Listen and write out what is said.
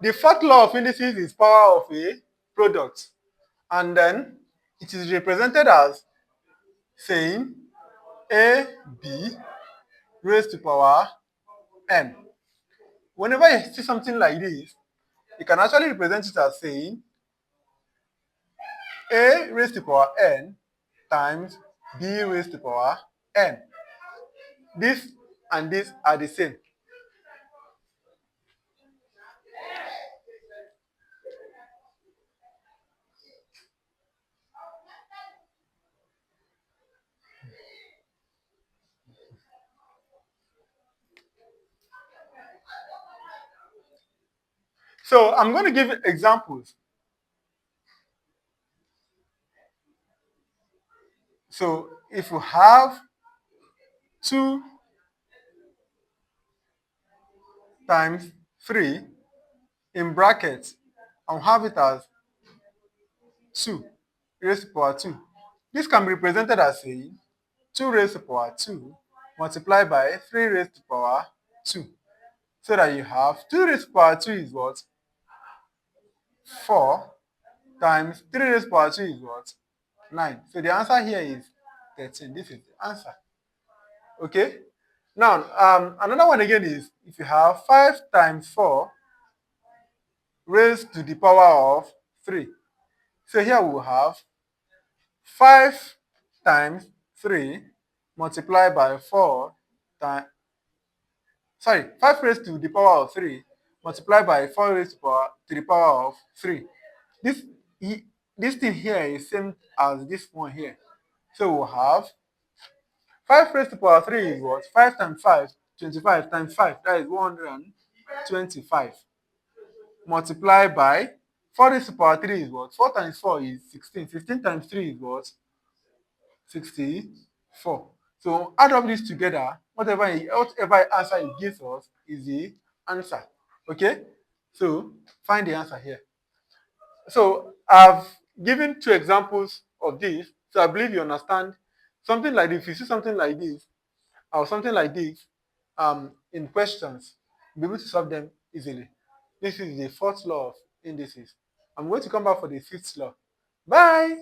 The fourth law of indices is power of a product. And then it is represented as saying AB raised to power n. Whenever you see something like this, you can actually represent it as saying A raised to power n times B raised to power n. This and this are the same. So I'm going to give examples. So if you have 2 times 3 in brackets, I'll have it as 2 raised to power 2. This can be represented as saying 2 raised to power 2 multiplied by 3 raised to power 2. So that you have 2 raised to power 2 is what? 4 times 3 raised to power 2 is what? 9. So the answer here is 13. This is the answer. Okay? Now, another one again is if you have 5 times 4 raised to the power of 3. So here we have 5 times 3 multiplied by 4 times, 5 raised to the power of 3 multiplied by 4 raised to the power of 3. This, this thing here is same as this one here. So we'll have 5 raised to power 3 is what? 5 times 5, 25 times 5, that is 125. Multiplied by 4 raised to power 3 is what? 4 times 4 is 16. 16 times 3 is what? 64. So add up this together, whatever answer it gives us is the answer. Okay? So find the answer here. So I've given 2 examples of this. So I believe you understand something like this. If you see something like this or something like this in questions, you'll be able to solve them easily. This is the 4th law of indices. I'm going to come back for the 5th law. Bye.